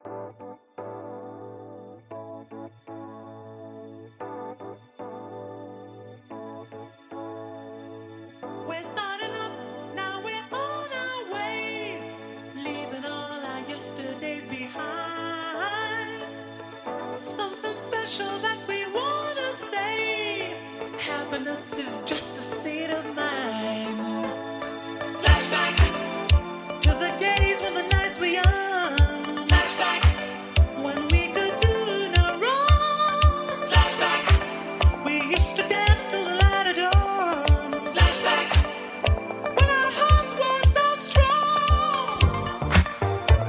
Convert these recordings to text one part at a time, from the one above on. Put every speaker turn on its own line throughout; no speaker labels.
We're starting up, now we're on our way, leaving all our yesterdays behind. Something special that we wanna say. Happiness is just a state of mind. Flashback to the days when the nights were young. Flashback when we could do no wrong. Flashback we used to dance till the light of dawn. Flashback when our hearts were so strong.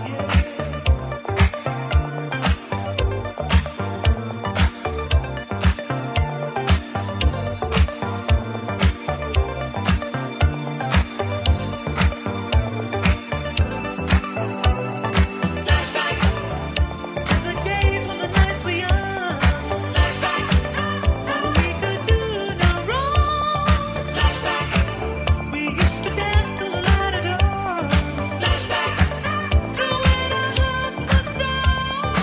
Yeah. Flashback to the days when the nights were young. Flashback when we could do no wrong. Flashback we used to dance till the light of dawn. Flashback to when our hearts were strong.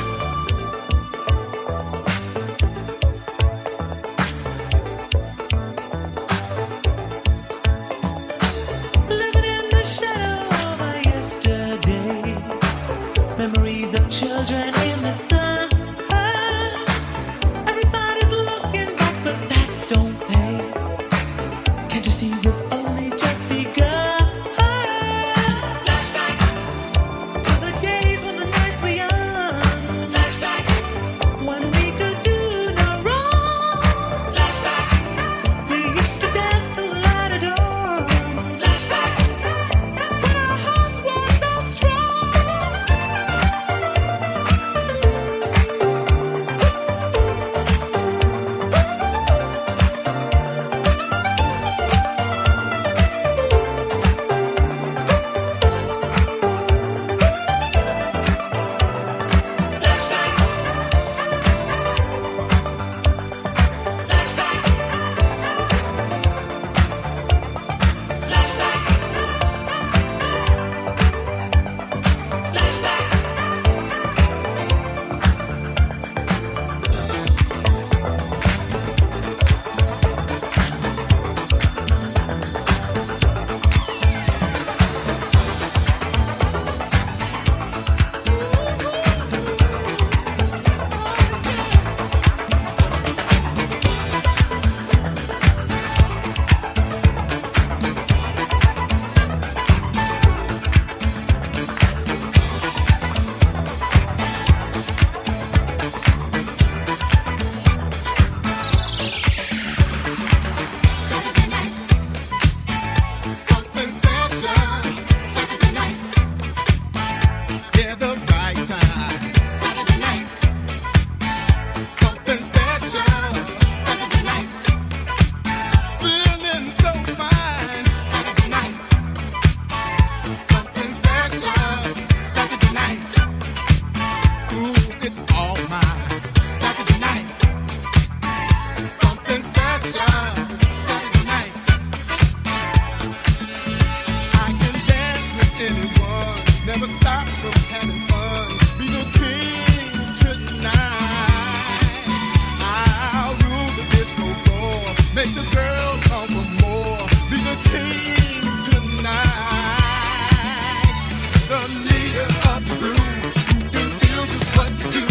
Living in the shadow of our yesterday. Memories of children in the sun. Everybody's looking back, but that don't pay. Can't you see we've only just begun? Flashback to the days when the nights were young. Flashback when we could do no wrong. Flashback we used to dance till the light of dawn. Flashback when our hearts were so strong. Flashback. Flashback. Flashback. Flashback.
Something special. Saturday night. Yeah, the right time. Saturday night. Something special. Saturday night. Feeling so fine. Saturday night. Something special. Saturday night. Ooh, it's all mine. Saturday night. Something special. Saturday night. I can dance with anyone, never stop from having fun. Be the king tonight. I'll rule the disco floor, make the girls come for more. Be the king tonight. The leader of the room, who can feel just what you do.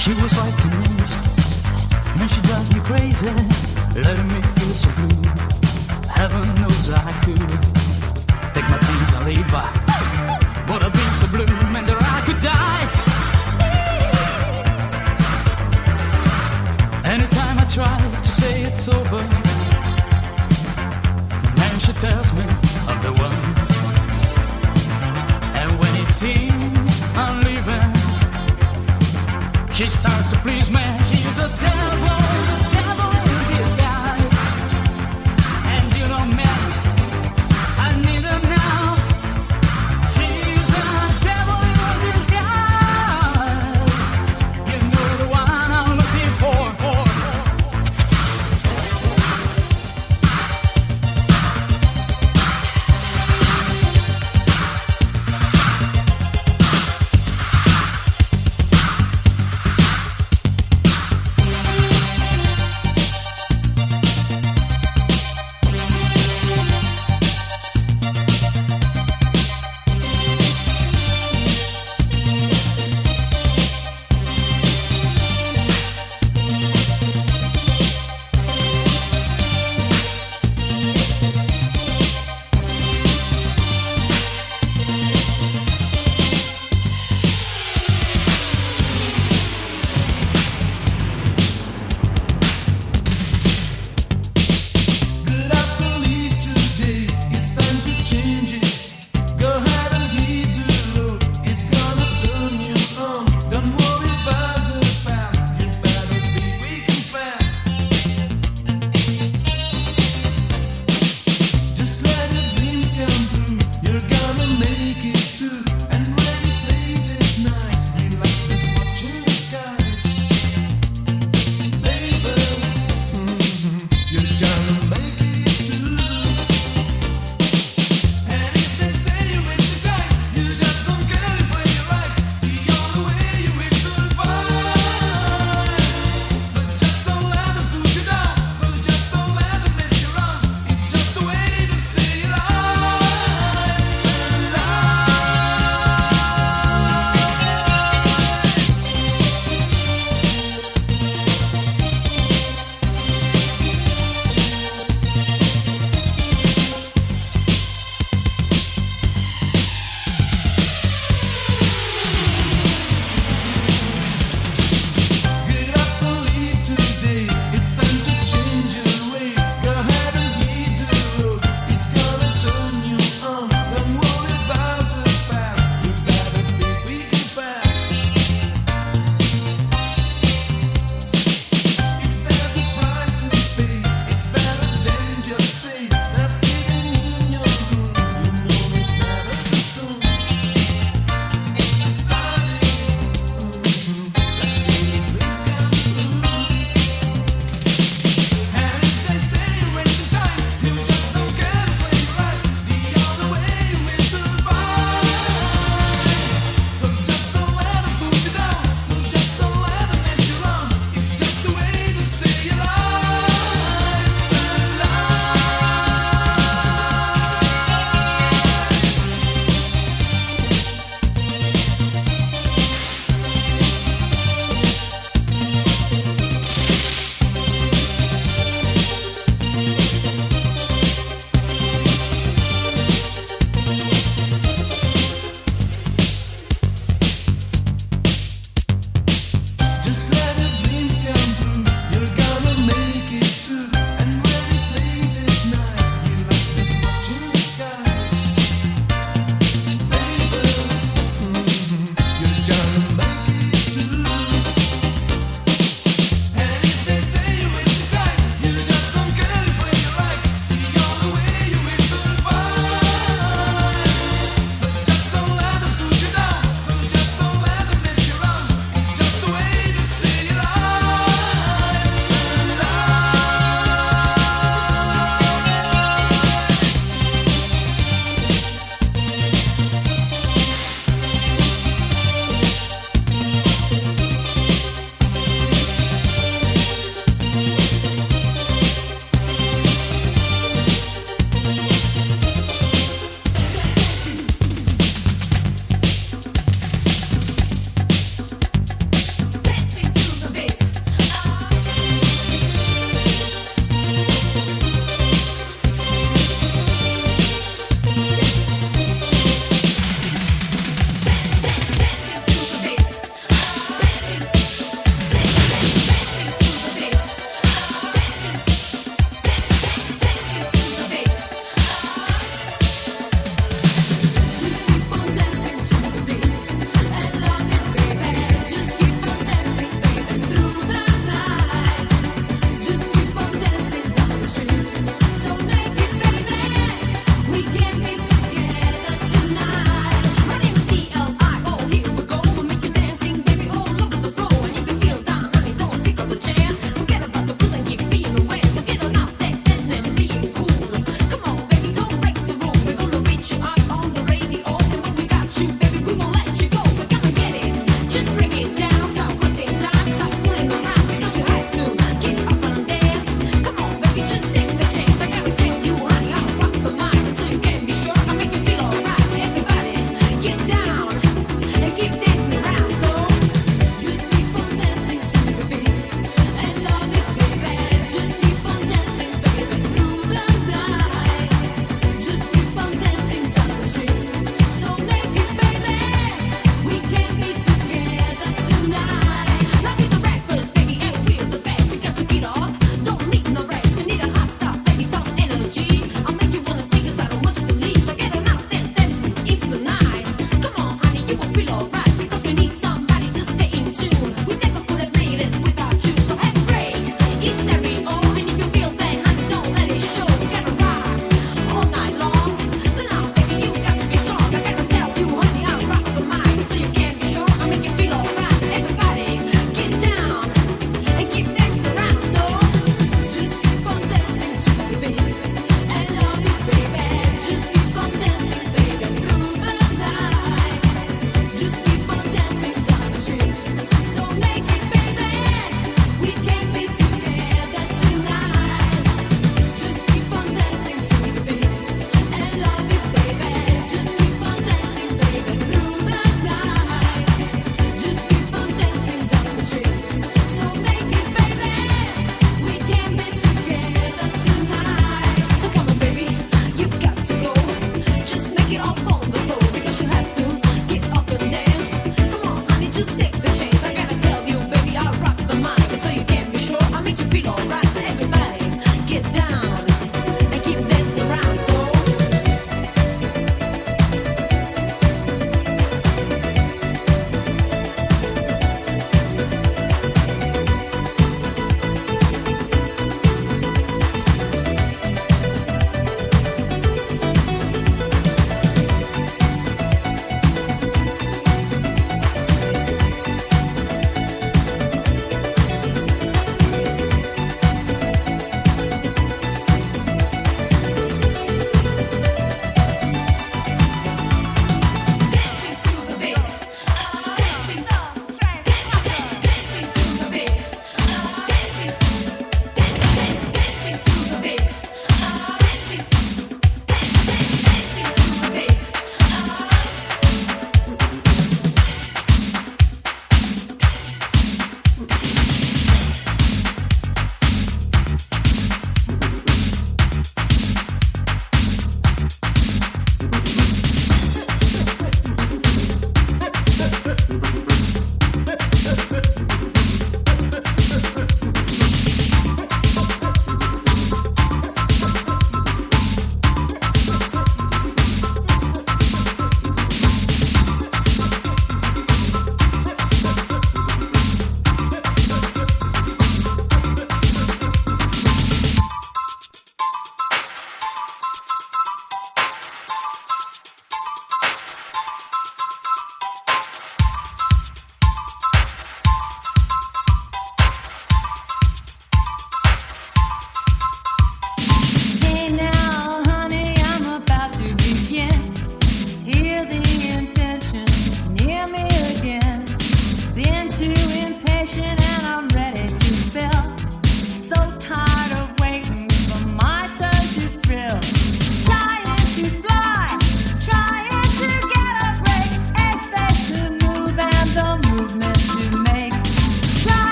She was like an angel, man, she drives me crazy, letting me feel so blue. Heaven knows I could take my things and leave her, but I've been so blue, man, that I could die. Anytime I try to say it's over, man, she tells me I'm the one. And when it seems I'm leaving, she starts to please me. She's a devil in disguise. And you know me, I need her now. She's a devil in disguise. You know the one I'm looking for.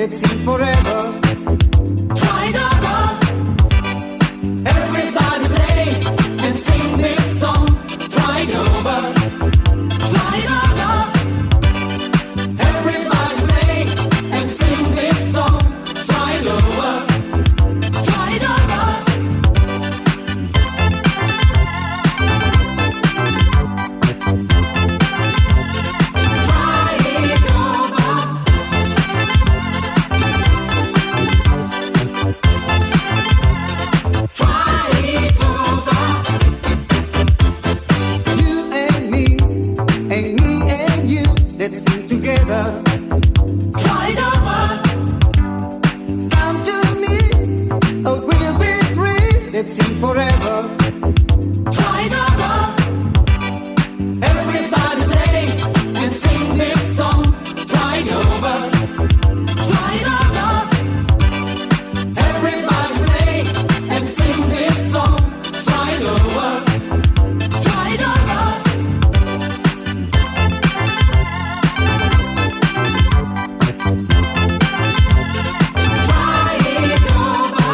let's sing forever.
Try it over. Everybody play and sing this song. Try it over. Try it over. Everybody play and sing this song. Try it over. Try it over.
Let's sing together.
Try it over.
Come to me, oh we'll be free. Let's sing forever.
Try it over. Everybody play and sing this song. Try it over. Try it over. Everybody play and sing this song. Try it over. Try it over. Try it over.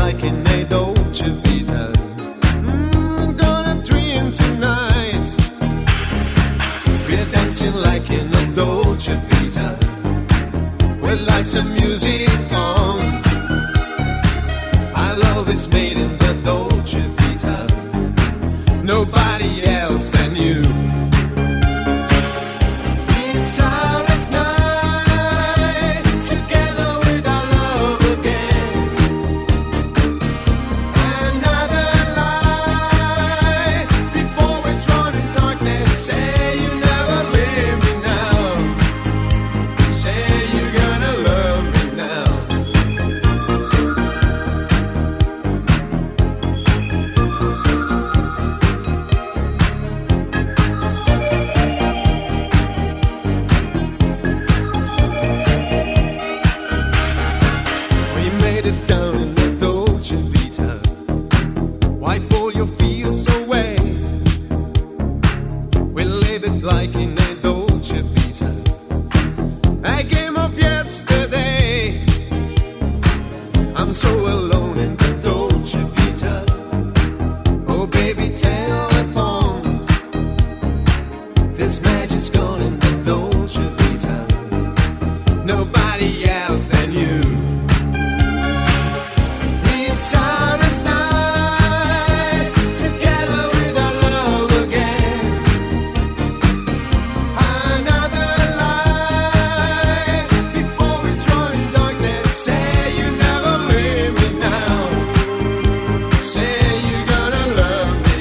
like in a dolce vita. Gonna dream tonight. We're dancing like in a dolce vita. With lights and music on. Our love is made in the dolce vita. Nobody else than you. It's our last night together with our love again. Another light before we're drawn in darkness. Say you never leave me now. Say you're gonna love me now. We made it down in the dolce vita. Wipe all your fears away. We live it like in a dolce vita. A game of yesterday. I'm so alone in the dolce vita. Oh baby, telephone. This magic's gone in the dolce vita. Nobody else than you. It's our last night together with our love again. Another light before we join darkness. Say you never leave me now. Say you're gonna love me.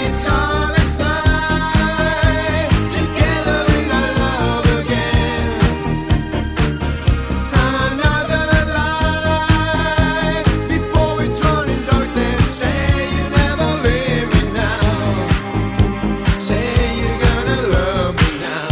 It's our last night together with our love again. Another light before we drown in darkness. Say you never leave me now. Say you're gonna love me now.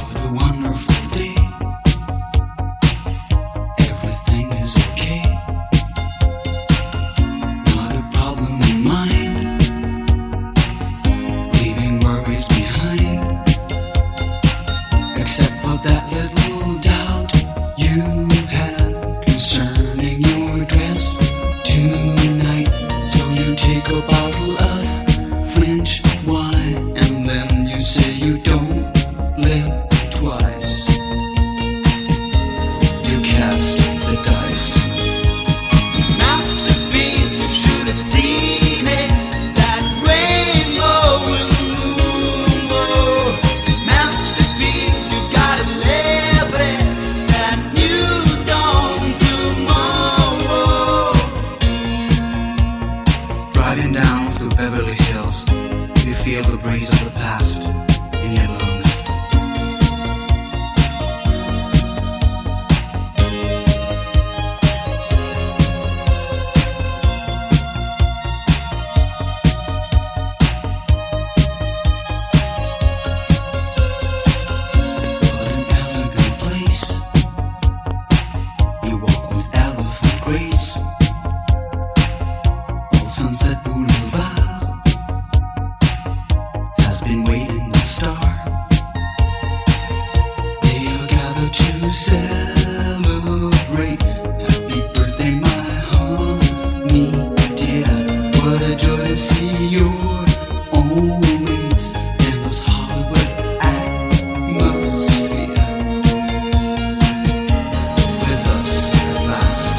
What a wonderful day. Everything is okay. Not a problem in mind. Leaving worries behind. Except for that little doubt you had concerning your dress tonight. So you take a bottle of French wine and then you say you don't live twice. You cast the dice.
Masterpiece, you should have seen it. That rainbow in the moonbow. Masterpiece, you've gotta live it. That new dawn tomorrow.
Driving down through Beverly Hills, you feel the breeze of the past in your lungs. been waiting to start. They are gathered to celebrate. Happy birthday, my honey dear. What a joy to see your always in this Hollywood atmosphere. With us at last.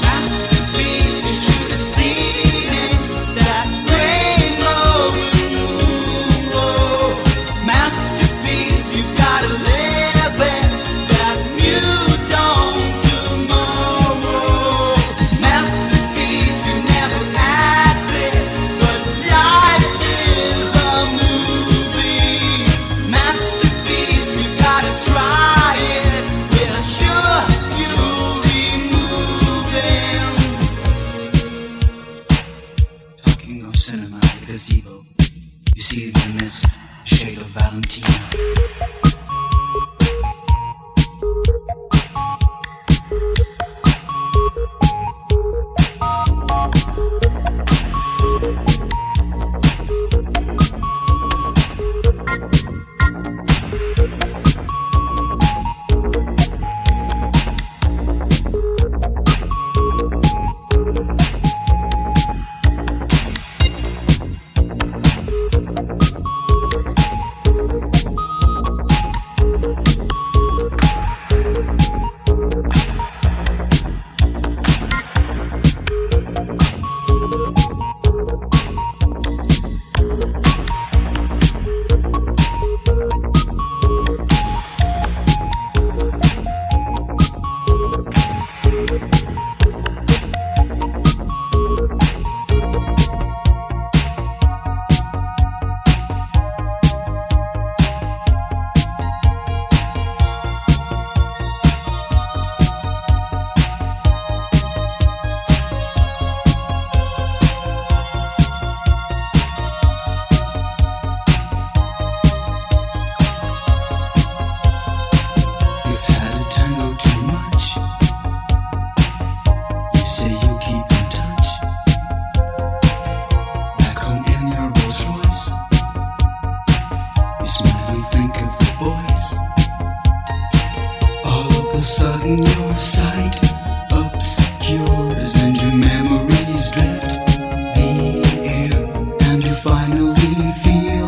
Masterpiece, you should have seen it. That rainbow renewal. Masterpiece, you've got to live it. That new dawn tomorrow. Masterpiece, you never acted, but life is a movie. Masterpiece, you gotta try it. We're sure you'll be moving.
Talking of cinema, the gazebo. You see the mist, shade of Valentina. You've had a tango too much. You say you'll keep in touch. Back home in your Rolls Royce, you smile and think of the boys. All of a sudden your sight obscures and your memories drift the air, and you finally feel